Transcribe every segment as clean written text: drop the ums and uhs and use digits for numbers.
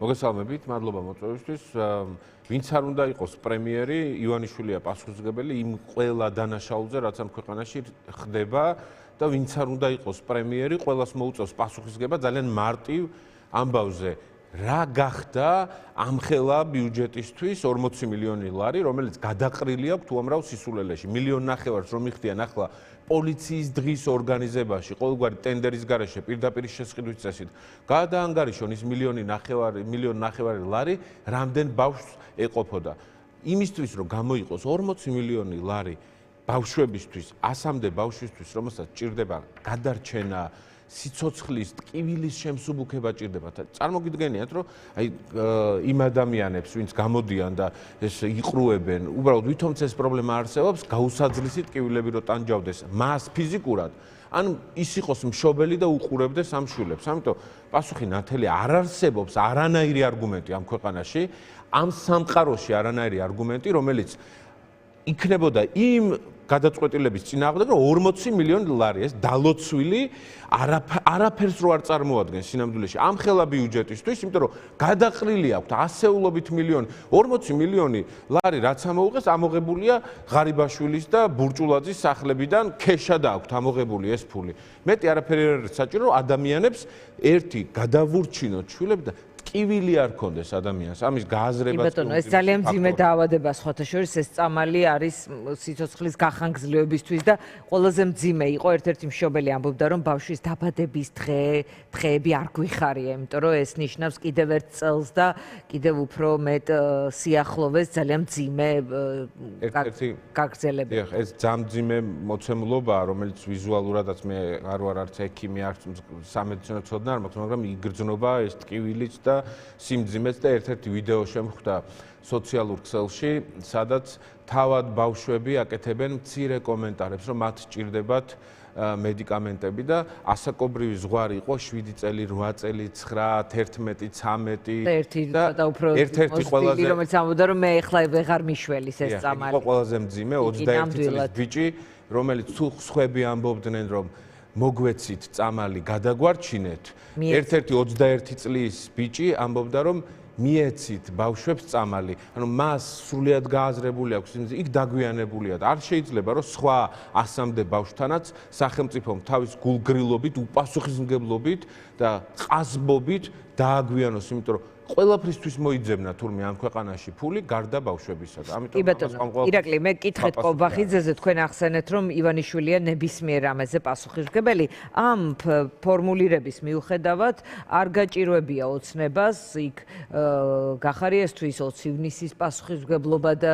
მოგესალმებით, მადლობა მოწვევისთვის. ვინც არ უნდა იყოს პრემიერი, ივანიშვილია პასუხისმგებელი იმ ყველა დანაშაულზე, რაც ამ ქვეყანაში ხდება და ვინც არ უნდა იყოს პრემიერი, ყველას მოუწევს პასუხისმგება ძალიან მარტივ ამბავზე. რა გახდა ამხელა ბიუჯეტისთვის 40 მილიონი ლარი, რომელიც გადაყრილი აქვს უამრავ სისულელეში. 1,5 მილიონს რომ მიხდიან ახლა პოლიციის დღის ორგანიზებაში, ყოველგვარი ტენდერის გარეშე პირდაპირ შესყიდვის წესით. გადაანგარიშონ ის 1,5 მილიონი ლარი რამდენ ბავშვს ეყოფოდა. იმისთვის რომ გამოიყოს 40 მილიონი ლარი ბავშვებისთვის, 100-მდე ბავშვისთვის, რომელსაც ჭირდება გადარჩენა, სიცოცხლის, ტკივილის შემსუბუქება ჭირდება. წარმოგიდგენიათ, რომ იმ ადამიანებს, ვინც გამოდიან და ეს იყრუებენ, უბრალოდ ვითომც ეს პრობლემა არსებობს, გაუსაძლისი ტკივილები რო ტანჯავდეს მას ფიზიკურად, ან ის იყოს მშობელი და უყურებდეს ამ შვილებს. ამიტომ პასუხი ნათელი არ არსებობს არანაირი არგუმენტი ამ ქვეყანაში, ამ სამყაროში არანაირი არგუმენტი, რომელიც იქნებოდა იმ გადაწყვეტილების წინააღმდეგ, რომ 40 მილიონი ლარი ეს დალოცვილი არაფერს რო არ წარმოადგენს სინამდვილეში ამ ხელა ბიუჯეტისთვის, იმიტომ რომ გადაყრილი აქვს ასეულობით მილიონი, 40 მილიონი ლარი რაც ამოუღეს, ამოღებულია ღარიბაშვილის და ბურჭულაძის სახლებიდან, ქეშად აქვს ამოღებული ეს ფული. მეტი არაფერი არ არის საჭირო, რომ ადამიანებს ერთი გადავურჩინოთ შვილები და ტკივილი არ ქონდეს ადამიანს, ამის გააზრება. ბატონო, ეს ძალიან მძიმე დაავადება სხვათა შორის, ეს წამალი არის სიცოცხლის გახანგრძლივებისთვის და ყველაზე მძიმე იყო ერთ-ერთი მშობელი ამბობდა, რომ ბავშვის დაბადების დღეები არ გვიხარია, იმიტომ რომ ეს ნიშნავს კიდევ ერთ წელს და კიდევ უფრო მეტ სიახლოვეს ძალიან მძიმე გაგრძელებას. ეს ძამძიმე მოცემულობაა, რომელიც ვიზუალურადაც მე არ ვარ არც ექიმი, არც სამედიცინო ცოდნა არ მაქვს, მაგრამ იგრძნობა ეს ტკივილიც და სიმძიმეც და ერთ-ერთი ვიდეო შემხვდა სოციალურ ქსელში, სადაც თავად ბავშვები აკეთებენ მცირე კომენტარებს, რომ მათ სჭირდებათ მედიკამენტები და ასაკობრივი ზღვარი იყო 7 წელი, 8 წელი, 9, 11, 13 და ერთ-ერთი ყველაზე რომელიც ამბობდა, რომ მე ეხლა ვეღარ მიშველის ეს წამალი. იყო ყველაზე მძიმე 21 წლის ბიჭი, რომელიც თუ სხვები ამბობდნენ, რომ მოგვეცით წამალი გადაგვარჩინეთ. ერთ-ერთი 21 წლის ბიჭი ამბობდა, რომ მიეცით ბავშვებს წამალი. ანუ მას სრულიად გააზრებული აქვს, იქ დაგვიანებულია და არ შეიძლება, რომ სხვა 100-მდე ბავშვთანაც სახელმწიფომ თავის გულგრილობით, უპასუხისმგებლობით და ყაზბობით დააგვიანოს, იმიტომ რომ ყველაფრისთვის მოიძებნა თურმე ამ ქვეყანაში ფული გარდა ბავშვებისა. ამიტომ ირაკლი, მე კითხეთ კობახიძეზე, თქვენ ახსენეთ, რომ ივანიშვილია ნებისმიერ რამეზე პასუხისმგებელი. ამ ფორმულირების მიუხედავად არ გაჭირვებია ოცნებას, იქ გახარიესთვის 20 ივნისის პასუხისმგებლობა და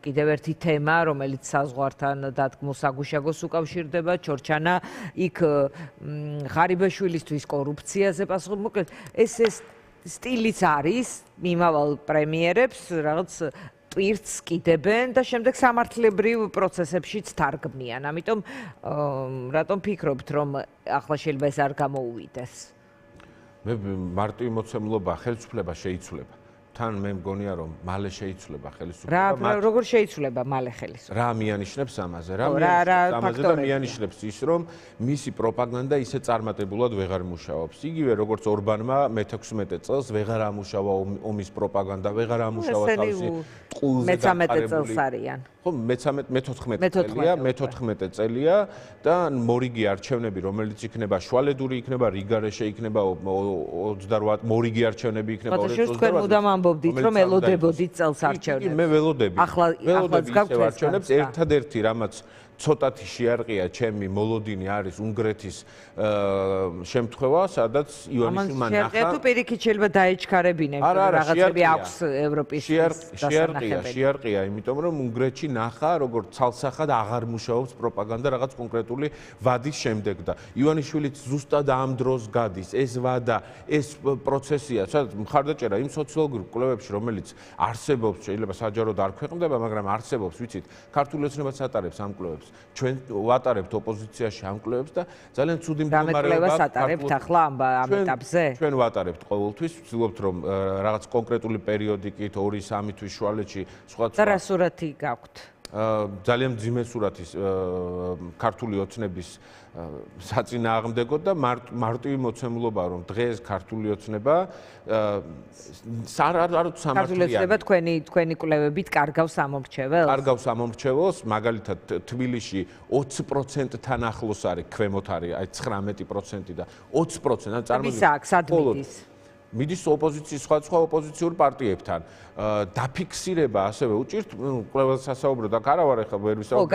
კიდევ ერთი თემა, რომელიც საზღვართან დადგმულ საგუშაგოს უკავშირდება, ჩორჩანა, იქ ღარიბაშვილისთვის კორუფციაზე პასუხისმგებელი. ეს სტილიც არის მიმავალ პრემიერებს, რაღაც ტვირთს კიდებენ და შემდეგ სამართლებრივ პროცესებშიც თარგმნიან. ამიტომ რატომ ფიქრობთ, რომ ახლა შეიძლება ეს არ გამოუვიდეს? მე მარტივი მოცემულობა ხელისუფლება შეიცვლება. თან მე მგონია, რომ მალე შეიცვლება ხელისუფლება. როგორ შეიცვლება მალე ხელისუფლება? რა მიანიშნებს ამაზე? რა მიანიშნებს ამაზე და მიანიშნებს ის, რომ მისი პროპაგანდა ისე წარმატებულად ვეღარ მუშაობს. იგივე როგორც ორბანმა მე-16 წელს ვეღარ ამუშავა ომის პროპაგანდა, ვეღარ ამუშავა თავისი ტყუილზე მე-13 წელს არიან. ხო, მე-14 წელია და მორიგი არჩევნები, რომელიც იქნება შვალედური, იქნება რიგარეშე, იქნება 28 მორიგი არჩევნები იქნება 2028 ამბობდით, რომ ელოდებოდით წელს არჩევნებს. მე ველოდები. ახლა ისევ არჩევნებს, ერთადერთი რამაც ცოტათი შეარყია ჩემი მოლოდინი არის უნგრეთის შემთხვევა, სადაც ივანიშვილმა ნახა. თუ პირიქით შეიძლება დაეჩქარებინებ, რაღაცები აქვს ევროპის შეარყია, იმიტომ რომ უნგრეთში ნახა, როგორც ცალსახად აღარ მუშაობს პროპაგანდა რაღაც კონკრეტული ვადის შემდეგ და ივანიშვილიც ზუსტად ამ დროს გადის. ეს ვადა, ეს პროცესია, სადაც მხარდაჭერა იმ სოციოლოგიურ კვლევებში, რომელიც არსებობს, შეიძლება საჯაროდ არ ქვეყნდება, მაგრამ არსებობს, ვიცით, ქართული ოცნებაც ატარებს ამ კვლევებს. ჩვენ ვატარებთ ოპოზიციაში ამ კვლევებს და ძალიან ცუდი მდგომარეობა აქვს. ატარებთ ახლა ამ ეტაპზე? ჩვენ ვატარებთ ყოველთვის, ვცდილობთ რომ რაღაც კონკრეტული პერიოდიკით 2-3 თვის შუალედში სხვა და რა სურათი გაქვთ? ძალიან მძიმე სურათის ქართული ოცნების საწინააღმდეგოდ და მარტივი მოცემულობა რომ დღეს ქართული ოცნება ქართული ოცნება თქვენი კვლევებით კარგავს ამორჩეველს? კარგავს ამორჩეველს, მაგალითად თბილისში 20%-თან ახლოს არის, ქვემოთ არის, აი 19% და 20%, ან წარმოგიდგენთ. მიდის ოპოზიციის სხვა ოპოზიციურ პარტიებთან. დაფიქსირება ასევე უჭირთ, ყველას სასაუბრო და არა ვარ ახლა ვერ ვისაუბრებ,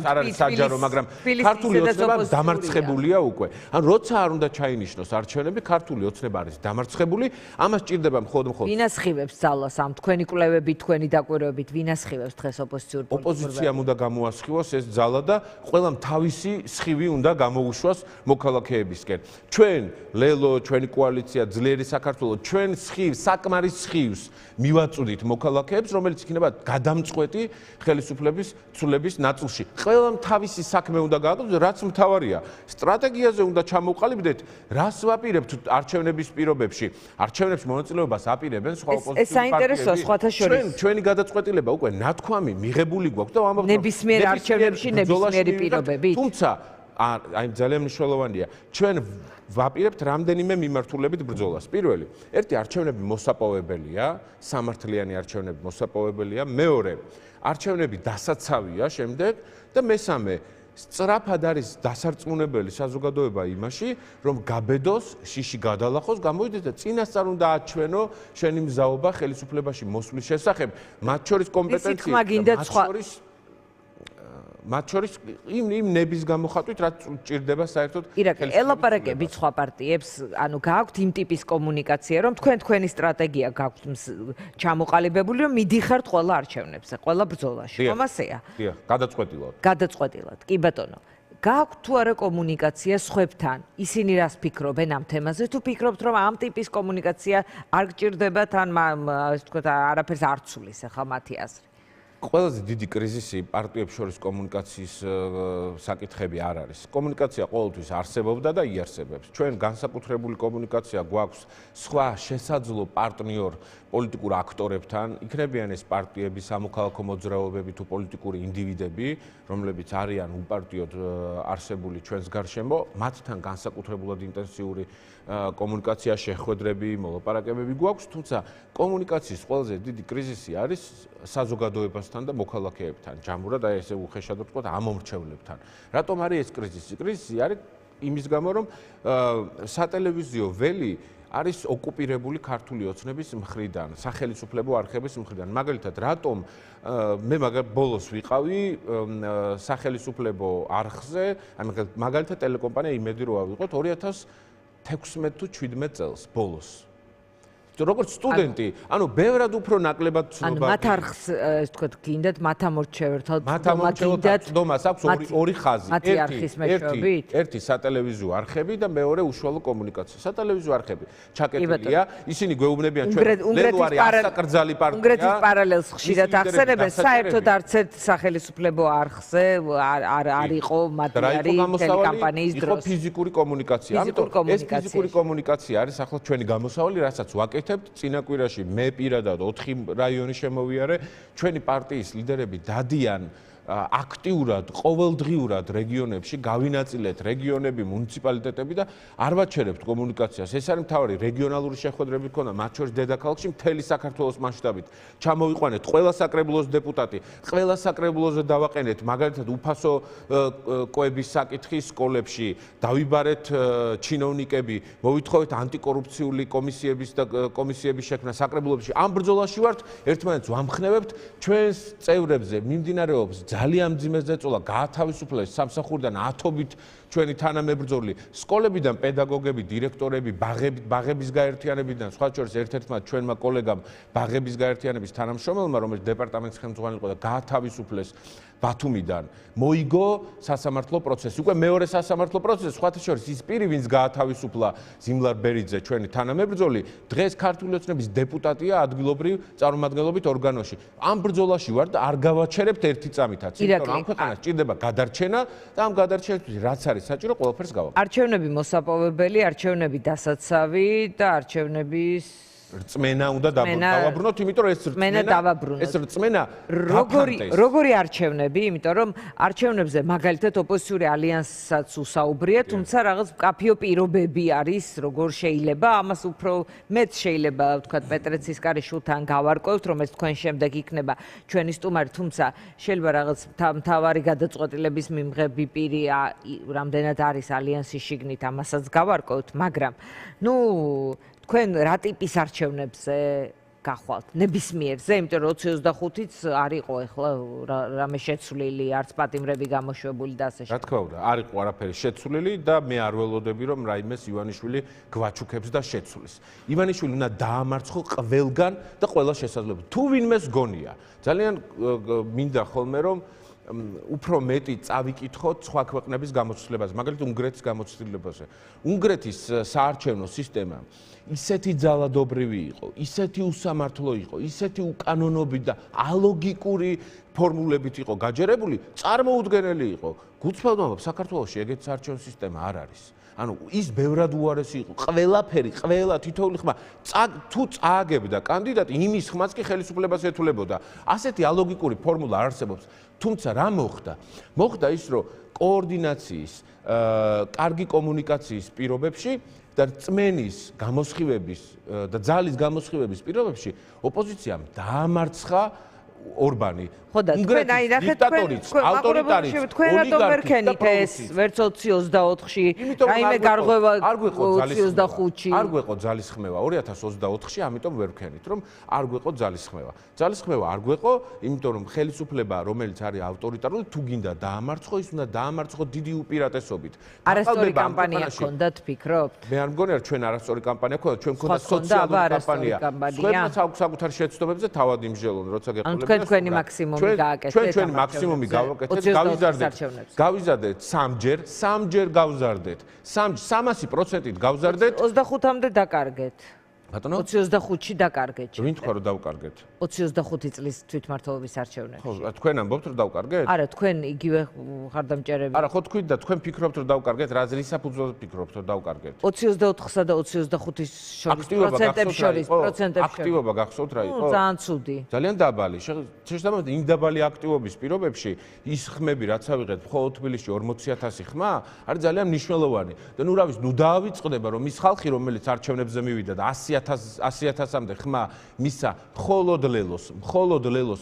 არ არის საჯარო, მაგრამ ქართული ოცნება დამარცხებულია უკვე. ან როცა არ უნდა ჩაინიშნოს არჩევნები, ქართული ოცნება არის დამარცხებული, ამას ჭირდება მხოლოდ. ვინ ასხივებს ძალას ამ თქვენი კვლევებით, თქვენი დაკვირვებით, ვინ ასხივებს დღეს ოპოზიციურ პოლიტიკურ? ოპოზიციამ უნდა გამოასხივოს ეს ძალა და ყველამ თავისი სხივი უნდა გამოუშვას მოქალაქეებისკენ. ჩვენ ლელო, ჩვენი კოალიცია, ძლიერი საქართველო, ჩვენ სხივს, საკმარის სხივს მივაწვდით მოქალაქეებს, რომელიც იქნება გადამწყვეტი ხელისუფლების ცვლილების ნაწილში. ყველამ თავისი საქმე უნდა გააკეთოს, რაც მთავარია. სტრატეგიაზე უნდა ჩამოვყალიბდეთ, რას ვაპირებთ არჩევნების პირობებში. არჩევნებში მონაწილეობას აპირებენ სხვა ოპოზიციური პარტიები. ეს საინტერესოა სხვათა შორის. ჩვენი გადაწყვეტილება უკვე ნათქვამი მიღებული გვაქვს და ამბობთ ნებისმიერ არჩევნებში ნებისმიერი პირობებით. თუმცა აი ძალიან მნიშვნელოვანია. ჩვენ ვაპირებთ რამდენიმე მიმართულებით ბრძოლას. პირველი, ერთი არჩევნები მოსაპოვებელია, სამართლიანი არჩევნები მოსაპოვებელია, მეორე, არჩევნები დასაცავია შემდეგ და მესამე, სწრაფად არის დასარწმუნებელი საზოგადოება იმაში, რომ გაბედოს, შიში გადალახოს, გამოვიდეს და წინასწარ უნდა აჩვენო შენი მზაობა ხელისუფლებაში მოსვლის შესახებ, მათ შორის კომპეტენცია, მათ შორის იმ ნების გამოხატვით, რაც ჭირდება საერთოდ. ელაპარაკებით სხვა პარტიებს, ანუ გააქვთ იმ ტიპის კომუნიკაცია, რომ თქვენი სტრატეგია გაქვთ ჩამოყალიბებული, რომ მიდიხართ ყველა არჩევნებზე, ყველა ბრძოლაში. ხომ ასეა? დიახ, გადაწყვეტილად. გადაწყვეტილად. კი ბატონო. გააქვთ თუ არა კომუნიკაცია სხვებთან? ისინი რას ფიქრობენ ამ თემაზე? თუ ფიქრობთ, რომ ამ ტიპის კომუნიკაცია არ გჭირდებათ, ან ასე ვთქვათ, არაფერს არ ცulis ახლა მათი აზრი? ყველაზე დიდი კრიზისი პარტიებს შორის კომუნიკაციის საკითხები არ არის. კომუნიკაცია ყოველთვის არსებობდა და იარსებებს. ჩვენ განსაკუთრებული კომუნიკაცია გვაქვს სხვა შესაძლო პარტნიორ პოლიტიკურ აქტორებთან, იქნებიან ეს პარტიები, სამოქალაქო მოძრაობები თუ პოლიტიკური ინდივიდები, რომლებიც არიან უპარტიოდ არსებული ჩვენს გარშემო, მათთან განსაკუთრებულად ინტენსიური კომუნიკაცია, შეხვედრები, მოლაპარაკებები გვაქვს, თუმცა კომუნიკაციის ყველაზე დიდი კრიზისი არის საზოგადოებასთან და მოქალაქეებთან, ჯამურად აი ესე უხეშად ვთქვათ, ამომრჩევლებთან. რატომ არის ეს კრიზისი? კრიზისი არის იმის გამო, რომ სატელევიზიო ველი არის ოკუპირებული ქართული ოცნების მხრიდან, სახელმწიფო არხების მხრიდან. მაგალითად, რატომ მე ბოლოს ვიყავი სახელმწიფო არხზე, მაგალითად ტელეკომპანია იმედი რო ავიღოთ 2016 თუ 17 წელს ბოლოს. როგორც სტუდენტი, ანუ ბევრად უფრო ნაკლებად ცნობა. ანუ მათ არხს, ასე ვთქვათ, გინდათ მათ ამორჩევრთად, გინდათ ცნობას აქვს ორი ხაზი. ერთი სატელევიზიო არხები და მეორე უშუალო კომუნიკაცია. სატელევიზიო არხები ჩაკეტილია, ისინი გვეუბნებიან ჩვენ ლელო არის ასაკრძალი პარტია. უნგრეთის პარალელს ხშირად ახსენებენ, საერთოდ არც ერთ სახელმწიფო არხზე არ იყო მატერიალი ტელეკამპანიის დროს. იყო ფიზიკური კომუნიკაცია. ამიტომ ეს ფიზიკური კომუნიკაცია არის ახლა ჩვენი გამოსავალი, რასაც ვაკეთებთ. წინა კვირაში მე პირადად 4 რაიონი შემოვიარე, ჩვენი პარტიის ლიდერები დადიან აქტიურად, ყოველდღიურად რეგიონებში, გავინაწილეთ რეგიონები, მუნიციპალიტეტები და არ ვაჩერებთ კომუნიკაციას. ეს არის მთავარი რეგიონალური შეხვედრები ქონდა, მათ შორის დედაქალაქში, მთელი საქართველოს მასშტაბით. ჩამოვიყვანეთ ყველა საკრებულოს დეპუტატი, ყველა საკრებულოზე დავაყენეთ, მაგალითად, უფასო კვების საკითხი სკოლებში, დავიბარეთ ჩინოვნიკები, მოვითხოვეთ ანტიკორუფციული კომისიების შექმნა საკრებულოში. ამ ბრძოლაში ვართ, ერთმანეთს ვამხნევებთ, ჩვენს წევრებზე მიმდინარეობს ძალიან მძიმე ზეწოლა, გაათავისუფლეს სამსახურიდან ათობით ჩვენი თანამებრძოლი, სკოლებიდან პედაგოგები, დირექტორები, ბაღების გაერთიანებიდან, სხვა შორის ერთ-ერთმა ჩვენმა კოლეგამ ბაღების გაერთიანების თანამშრომელმა, რომელიც დეპარტამენტის ხელმძღვანელი იყო და გაათავისუფლეს ბათუმიდან, მოიგო სასამართლო პროცესი. უკვე მეორე სასამართლო პროცესი, სხვათა შორის ის პირი, ვინც გაათავისუფლა ზიმლარ ბერიძე, ჩვენი თანამებრძოლი, დღეს ქართული ოცნების დეპუტატია ადგილობრივ წარმომადგენლობით ორგანოში. ამ ბრძოლაში ვარ და არ გავაჩერებთ ერთი წამითაც. იმიტომ რომ ამ ქვეყანას ჭირდება გადარჩენა და ამ გადარჩენისთვის რაც არის საჭირო, ყველაფერს გავაკეთებთ. არჩევნები მოსაპოვებელი, არჩევნები დასაცავი და არჩევნების რწმენა უნდა დავაბრუნოთ, იმიტომ რომ ეს რწმენა როგორი არჩევნები, იმიტომ რომ არჩევნებზე მაგალითად ოპოზიციური ალიანსსაც უსაუბრია, თუმცა რაღაც მკაფიო პირობები არის, როგორ შეიძლება, ამას უფრო მეც შეიძლება ვთქვათ პეტრეცის კარიშვილთან გავარკვევთ, რომელიც თქვენ შემდეგ იქნება ჩვენი სტუმარი, თუმცა შეიძლება რაღაც მთავარი გადაწყვეტილების მიმღები პირი რამდენად არის ალიანსის შიგნით, ამასაც გავარკვევთ, მაგრამ თქვენ რა ტიპის არჩევნებზე გახვალთ? ნებისმიერზე, იმიტომ რომ 2025-იც არ იყო ახლა რამე შეცვლილი, არც პატიმრები გამოშვებული და ასე რა თქმა უნდა, არ იყო არაფერი შეცვლილი და მე არ ველოდები რომ რაიმეს ივანიშვილი გვაჩუქებს და შეცვლის. ივანიშვილი უნდა დაამარცხო ყველგან და ყველა შესაძლებლობით. თუ ვინმეს გონია, ძალიან მინდა ხოლმე რომ უფრო მეტი წავიკითხოთ სხვა ქვეყნების გამოცდილებაზე, მაგალითად უნგრეთის გამოცდილებაზე. უნგრეთის საარჩევნო სისტემა ისეთი ძალადობრივი იყო, ისეთი უსამართლო იყო, ისეთი უკანონობით და ალოგიკური ფორმულებით იყო გაჯერებული, წარმოუდგენელი იყო. გულწრფელდამალ საქართველოში ეგეთი საარჩევნო სისტემა არ არის. ანუ ის ბევრად უარესი იყო, ყველაფერი, ყველა თითოეული ხმა თუ წააგებდა კანდიდატი, იმის ხმაც კი ხელისუფლებას ეთულებოდა. ასეთი ალოგიკური ფორმულა არ არსებობს. თუმცა რა მოხდა? მოხდა ის, რომ კოორდინაციის, კარგი კომუნიკაციის პირობებში და რწმენის გამოსხივების და ძალის გამოსხივების პირობებში ოპოზიციამ დაამარცხა ორბანი. ხო და თქვენ აი ნახეთ თქვენ რატომ ვერ ქენით ეს ვერც 2024-ში რაიმე გარღვევა 25-ში არ გვეყო ძალისხმევა 2024-ში, ამიტომ ვერ ვქენით რომ არ გვეყო ძალისხმევა. ძალისხმევა არ გვეყო, იმიტომ რომ ხელისუფლება, რომელიც არის ავტორიტარული, თუ გინდა დაამარცხო, ის უნდა დაამარცხო დიდი უპირატესობით. არასწორი კამპანია გქონდათ, ფიქრობთ? მე არ მგონია ჩვენ არასწორი კამპანია გქონდა, ჩვენ გქონდა სოციალური კამპანია. სხვებმაც აქვს საკუთარ შეცდომებზე თავად იმჟელონ, როცა გეყოლებიან. თქვენი მაქსიმუმი გააკეთეთ. ჩვენ მაქსიმუმი გავაკეთეთ, გავიზარდეთ სამჯერ გავზარდეთ. 300%-ით გავზარდეთ. 25-მდე დაკარგეთ. ბატონო 25-ში დაკარგეთ. ვინ თქვა რომ დავკარგეთ? 25 წლის თვითმმართველობის არჩევნებში. ხო, თქვენ ამბობთ რომ დავკარგეთ? არა, თქვენ იგივე ხარდამჭერები. არა, ხო თქვით და თქვენ ფიქრობთ რომ დავკარგეთ, რაზრის საფუძველზე ფიქრობთ რომ დავკარგეთ? 24-სა და 25-ის შორის პროცენტებში. აქტივობა გახსოვთ რა იყო? ძალიან ცუდი. ძალიან დაბალი. შეშთამბებით იმ დაბალი აქტივობის პირობებში ის ხმები რაც ავიღეთ მხოლოდ თბილისში 40,000 ხმა არის ძალიან მნიშვნელოვანი. და ნუ რა ვიცი, ნუ დაავიწყდება რომ ის ხალხი რომელიც არჩევნებზე მივიდა და 100,000-მდე ხმა მისა მხოლოდ ლელოს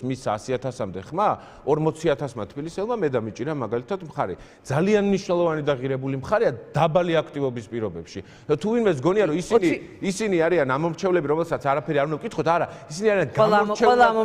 მისა 100,000-მდე ხმა 40,000-მა თბილისელმა მე დამიჭირა მაგალითად მხარი. ძალიან მნიშვნელოვანი და ღირებული მხარეა დაბალი აქტივობის პირობებში. თუ ვინმეს გონია რომ ისინი არიან ამომრჩევლები, რომელსაც არაფერი არ უნდა ვკითხოთ, არა, ისინი არიან გამორჩევლად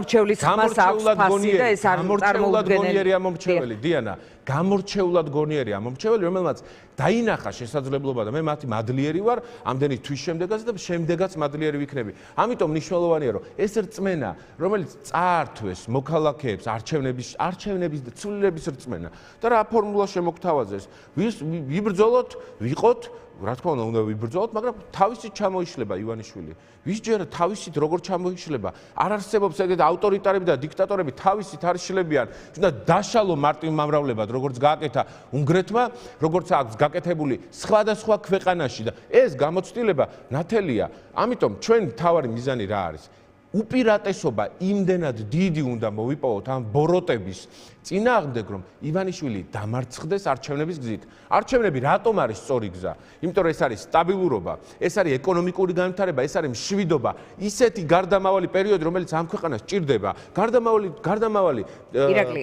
გონიერი ამომრჩეველი, დიანა, გამორჩეულად გონიერი ამომრჩეველი, რომელმაც დაინახა შესაძლებლობა და მე მათი მადლიერი ვარ, ამდენი თვის შემდეგაც და შემდეგაც მადლიერი ვიქნები. ამიტომ მნიშვნელოვანია, რომ ეს რწმენა, რომელიც წაართვეს მოქალაქეებს არჩევნების და ცვლილების რწმენა და რა ფორმულა შემოგთავაზეს, ვიბრძოლოთ, ვიყოთ, რა თქმა უნდა ვიბრძოლოთ, მაგრამ თავისით ჩამოიშლება ივანიშვილი. ვისჯერა თავისით როგორ ჩამოიშლება? არ არსებობს ეგეთი ავტორიტარები და დიქტატორები თავისით არ შლებიან. უნდა დაშალო მარტივმამრავლებად, როგორც გააკეთა უნგრეთმა, როგორც აქვს გაკეთებული სხვადასხვა ქვეყანაში და ეს გამოცდილება ნათელია. ამიტომ ჩვენ თავარი მიზანი რა არის? უპირატესობა იმდენად დიდი უნდა მოვიპოვოთ ამ ბოროტების წინააღმდეგ, რომ ივანიშვილი დამარცხდეს არჩევნების გზით. არჩევნები რატომ არის სწორი გზა? იმიტომ რომ ეს არის სტაბილურობა, ეს არის ეკონომიკური განვითარება, ეს არის მშვიდობა, ისეთი გარდამავალი პერიოდი, რომელიც ამ ქვეყანას ჭირდება. გარდამავალი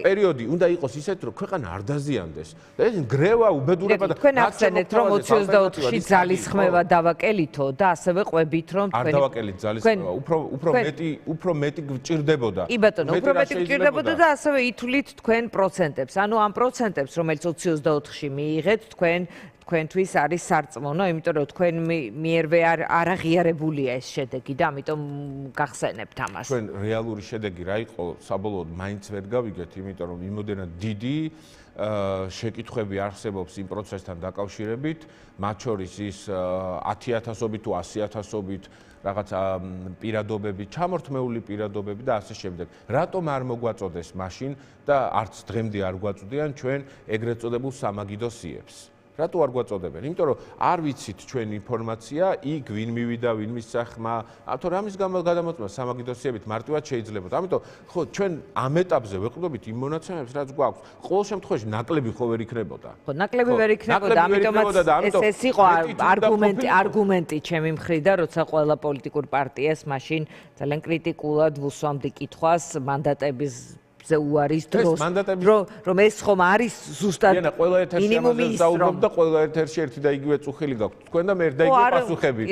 პერიოდი უნდა იყოს ისეთი, რომ ქვეყანა არ დაზიანდეს. და ეს გრევა, უბედურება და თქვენ ახსენეთ, რომ 24-ში ძალისხმევა დავაკელითო და ასევე ყვებით, რომ თქვენ არ დავაკელით ძალისხმევა, უფრო მეტი გჭირდებოდა. კი ბატონო, უფრო მეტი გჭირდებოდა და ასევე ითვლით თქვენ პროცენტებს. ანუ ამ პროცენტებს, რომელიც 24-ში მიიღეთ, თქვენთვის არის სარწმუნო, იმიტომ რომ თქვენ მიერვე არ აღიარებულია ეს შედეგი და ამიტომ გახსენებთ ამას. ჩვენ რეალური შედეგი რა იყო, საბოლოოდ მაინც ვერ გავიგეთ, იმიტომ რომ იმოდენად დიდი შეკითხვები არსებობს იმ პროცესთან დაკავშირებით, მათ შორის ის 10,000-ობით თუ 100,000-ობით რაღაც პირადობები, ჩამორთმეული პირადობები და ასე შემდეგ. რატომ არ მოგვაწოდეს მაშინ და არც დღემდე არ გვაწოდიან ჩვენ ეგრეთ წოდებულ სამაგიდო სიებს? რატო არ გვაწოდებენ? იმიტომ რომ არ ვიცით ჩვენ ინფორმაცია, იქ ვინ მივიდა, ვინ მისცა ხმა, თორე ამის გადამოწმა სამაგიდოსიებით მარტივად შეიძლებოდა. ამიტომ ხო ჩვენ ამ ეტაპზე ვეყრდობით იმ მონაცემებს, რაც გვაქვს. ყოველ შემთხვევაში ნაკლები ხო ვერ იქნებოდა. ხო, ნაკლები ვერ იქნებოდა, ამიტომაც ეს იყო არგუმენტი ჩემი მხრიდან, როცა ყველა პოლიტიკურ პარტიას მაშინ ძალიან კრიტიკულად ვუსვამდი კითხვას მანდატების უარის დროს, რომ ეს ხომ არის ზუსტად მინიმუმი ის რომ და ყველა ერთ-ერთი ერთი და იგივე წუხილი გაქვთ. თქვენ და მე და იგივე პასუხები.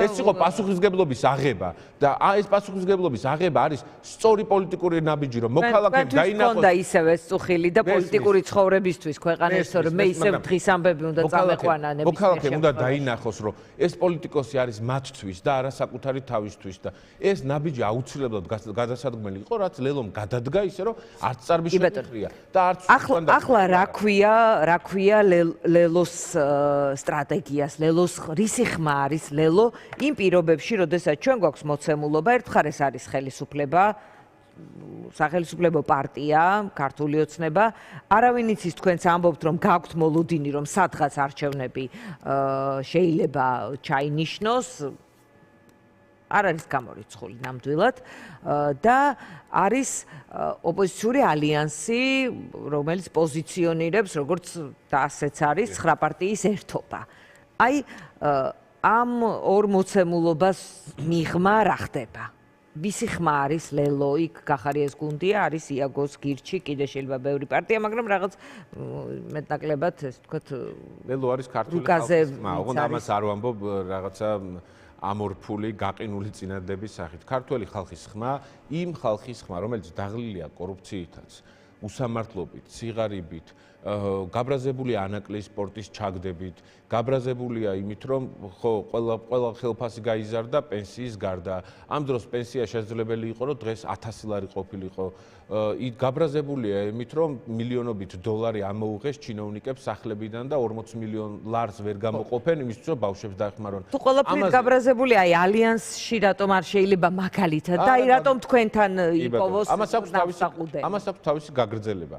ეს იყო პასუხისგებლობის აღება და ეს პასუხისგებლობის აღება არის სწორი პოლიტიკური ნაბიჯი, რომ მოქალაქემ დაინახოს და ისევ ეს წუხილი და პოლიტიკური ცხოვრებისთვის ქვეყანას, რომ მე ისევ დღის ამბები უნდა წამეყვანა ნებისმიერ. მოქალაქემ უნდა დაინახოს, რომ ეს პოლიტიკოსი არის მათთვის და არა საკუთარი თავისთვის და ეს ნაბიჯი აუცილებლად გადასადგმელი იყო, რაც ლელომ გადადგა ისე რომ არც წარმიშველია და არც ახლა რა ქვია ლელოს სტრატეგიას, ლელოს რისი ხმა არის ლელო იმ პირობებში, როდესაც ჩვენ გვაქვს მოცემულობა, ერთ მხარეს არის ხელისუფლება, სახელმწიფო პარტია, ქართული ოცნება, არავინ იცის თქვენც ამბობთ, რომ გაქვთ მოლოდინი, რომ სადღაც არჩევნები შეიძლება ჩაინიშნოს, არ არის გამორიცხული ნამდვილად და არის ოპოზიციური ალიანსი, რომელიც პოზიციონირებს, როგორც და ასეც არის 9 პარტიის ერთობა. აი ამ ორ მოცემულობას მიღმა რა ხდება? ვისი ხმა არის ლელო, იქ გახარიეს გუნდია, არის იაგოს გირჩი, კიდე შეიძლება ბევრი პარტია, მაგრამ რაღაც მეტნაკლებად ეს ვთქვათ ლელო არის ქართული ხალხის ხმა, ოღონდ ამას არ ვამბობ რაღაცა ამორფული გაყინული წინადადების სახით. ქართველი ხალხის ხმა, იმ ხალხის ხმა, რომელიც დაღლილია კორუფციითაც, უსამართლობით, სიღარიბით, გაბრაზებულია ანაკლის სპორტის ჩაგდებით, გაბრაზებულია იმით, რომ ხო ყველა ხელფასი გაიზარდა პენსიის გარდა. ამ დროს პენსია შესაძლებელი იყო, რომ დღეს 1000 ლარი ყოფილიყო. გაბრაზებულია იმით, რომ მილიონობით დოლარი ამოუღეს ჩინოვნიკებს სახლებიდან და 40 მილიონ ლარს ვერ გამოყოფენ იმისთვის, რომ ბავშვებს დაეხმარონ. თუ ყველაფრით გაბრაზებული, აი ალიანსში რატომ არ შეიძლება მაგალითად და აი რატომ თქვენთან იპოვოს ნავსაყუდე? ამას აქვს თავისი გაგრძელება.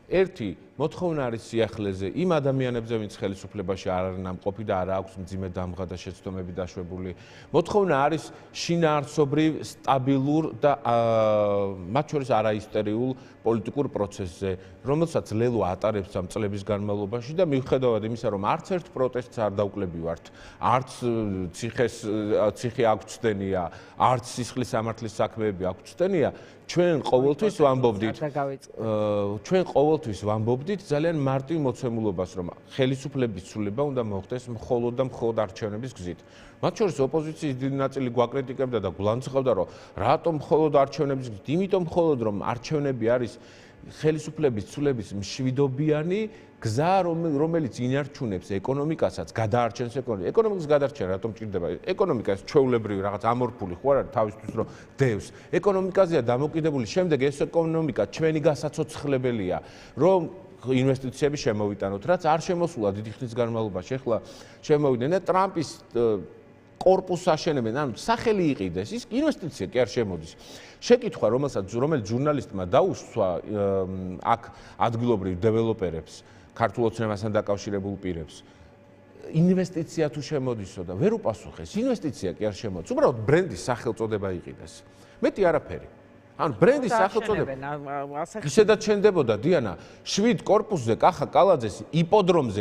ერთი მოთხოვნა არის სიახლეზე იმ ადამიანებზე, ვინც ხელისუფლებაში არ არის ნამყოფი და არ აქვს მძიმე დამღა და შეცდომები დაშვებული. მოთხოვნა არის შინაარსობრივ, სტაბილურ და მათ შორის არაისტორიულ პოლიტიკურ პროცესზე, რომელსაც ლელო ატარებს ამ წლების განმავლობაში და მიუხედავად იმისა, რომ არც ერთ პროტესტს არ დავკლებივართ, არც ციხე აქვს ცდენია, არც სისხლის სამართლის საქმეები აქვს ცდენია, ჩვენ ყოველთვის ვამბობდით ძალიან მარტივ მოცემულობას, რომ ხელისუფლების ცვლილება უნდა მოხდეს მხოლოდ და მხოლოდ არჩევნების გზით. მათ შორის ოპოზიციის დიდი ნაწილი გვაკრიტიკებდა და გულანძღავდა, რომ რატომ მხოლოდ არჩევნების გზით? იმიტომ მხოლოდ რომ არჩევნები არის ხელისუფლების ცვლილების მშვიდობიანი გზა, რომელიც ინარჩუნებს ეკონომიკასაც, გადაარჩენს ეკონომიკას. ეკონომიკის გადარჩენა რატომ ჭირდება? ეკონომიკა ეს ჩვეულებრივი რაღაც ამორფული ხო არ არის თავისთვის რომ დევს. ეკონომიკაზეა დამოკიდებული, შემდეგ ეს ეკონომიკა ჩვენი გასაცოცხლებელია, რომ ინვესტიციები შემოვიტანოთ, რაც არ შემოსულა დიდი ხნის განმავლობაში. ეხლა შემოვიდნენ და ტრამპის კორპუსს აშენებენ, ანუ სახელი იყიდეს, ის ინვესტიცია კი არ შემოდის. შეკითხვა, რომელიც ჟურნალისტმა დაუსვა აქ ადგილობრივ დეველოპერებს, ქართულ ოცნებასთან დაკავშირებულ პირებს, ინვესტიცია თუ შემოდისო და ვერ უპასუხეს, ინვესტიცია კი არ შემოდის, უბრალოდ ბრენდის სახელწოდება იყიდეს. მეტი არაფერი. ანუ ბრენდის სახელწოდება ისედაც შენდებოდა დიანა 7 კორპუსზე კახა კალაძეს იპოდრომზე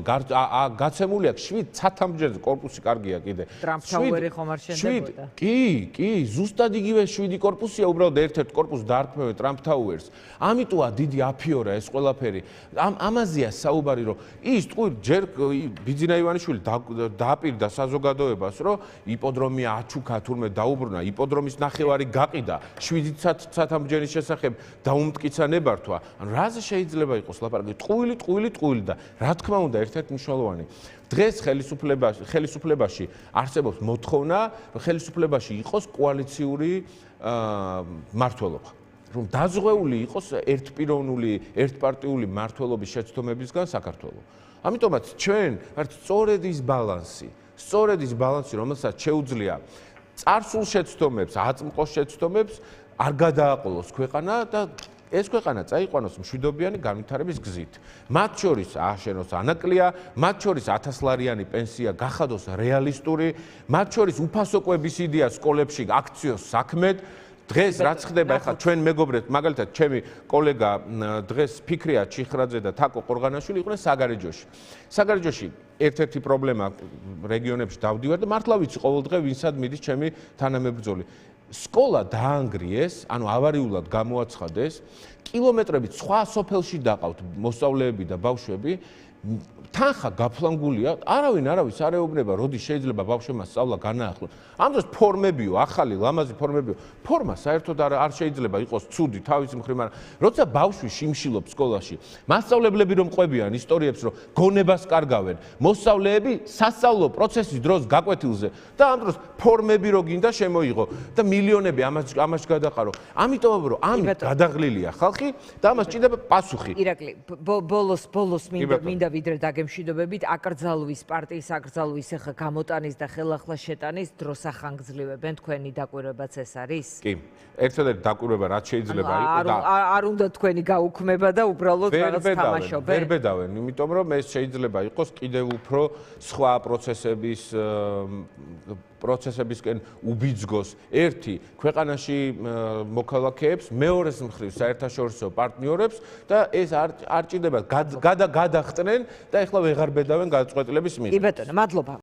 გაცემული აქვს 7 ცათამბჯენზე კორპუსი კარგია კიდე ტრამპ-ტაუერი ხომ არ შენდებოდა კი ზუსტად იგივე 7 კორპუსია უბრალოდ ერთ-ერთ კორპუსს დაარქმევენ ტრამპ-ტაუერს ამიტოა დიდი აფიორა ეს ყველაფერი ამაზეა საუბარი რომ ის თქვი ჯერ ბიძინა ივანიშვილი დააპირდა საზოგადოებას რომ იპოდრომი აჩუქა თურმე დაუბრუნა იპოდრომის ნახევარი გაყიდა 7 ცათამბჯენის შესახებ დაუმტკიცა ნებართვა ანუ რაზე შეიძლება იყოს ლაპარაკი ტყუილი და რა თქმა უნდა ერთ-ერთი მნიშვნელოვანი დღეს ხელისუფლებაში არსებობს მოთხოვნა ხელისუფლებაში იყოს კოალიციური მმართველობა რომ დაზღვეული იყოს ერთპიროვნული ერთპარტიული მმართველობის შეცდომებისგან საქართველოს ამიტომაც ჩვენ ვართ სწორედ ის ბალანსი რომელსაც შეუძლია წარსულ შეცდომებს აწმყოს შეცდომებს არ გადააყოლოს ქვეყანა და ეს ქვეყანა წაიყვანოს მშვიდობიანი განვითარების გზით. მათ შორის ააშენოს ანაკლია, მათ შორის 1000 ლარიანი პენსია გახადოს რეალისტური, მათ შორის უფასო კვების იდეა სკოლებში აქციოს საქმედ. დღეს რაც ხდება ახლა ჩვენ მეგობრებთ, მაგალითად ჩემი კოლეგა დღეს ფიქრია ჩიხრაძე და თაკო ყორღანაშვილი იყვნენ საგარეჯოში. საგარეჯოში ერთ-ერთი პრობლემა რეგიონებში დავდივარ და მართლა ვიცი ყოველდღე ვინსად მიდის ჩემი თანამებრძოლი. სკოლა დაანგრიეს, ანუ ავარიულად გამოაცხადეს, კილომეტრებით სხვა სოფელში დაყავთ მოსწავლეები და ბავშვები, თანხა გაფლანგულია, არავინ არავის არ ეუბნება, როდის შეიძლება ბავშვებმა სწავლა განაახლონ. ამ დროს ფორმებიო, ახალი ლამაზი ფორმებიო. ფორმა საერთოდ არ შეიძლება იყოს ცუდი თავისი მხრივ, მაგრამ როცა ბავშვი შიმშილობს სკოლაში, მასწავლებლები რომ ყვებიან ისტორიებს, რომ გონებას კარგავენ, მოსწავლეები სასწავლო პროცესის დროს გაკვეთილზე და ამ დროს ფორმები რო გინდა შემოიღო და მილიონები ამას გადაყარო. ამიტომ რომ ამით გადაღლილია ხალხი და ამას ჭირდება პასუხი. ირაკლი, ბოლოს მინდა ვიდრე დაგემშვიდობებით, აკრძალვის პარტიის აკრძალვის ახლა გამოტანის და ხელახლა შეტანის დროს ახანგრძლივებენ თქვენი დაკვირვებაც ეს არის? კი, ერთადერთი დაკვირვება რაც შეიძლება იყოს და არ უნდა თქვენი გაუქმება და უბრალოდ რაღაც თამაშობენ. ვერ ბედავენ, იმიტომ რომ ეს შეიძლება იყოს კიდევ უფრო სხვა პროცესებისკენ უბიძგოს ერთი ქვეყანაში მოქალაქეებს, მეორეს მხრივ საერთაშორისო პარტნიორებს და ეს არ ჭირდება გადახტნენ და ეხლა ვეღარ ბედავენ გადაწყვეტილების მიღებას. კი ბატონო, მადლობა.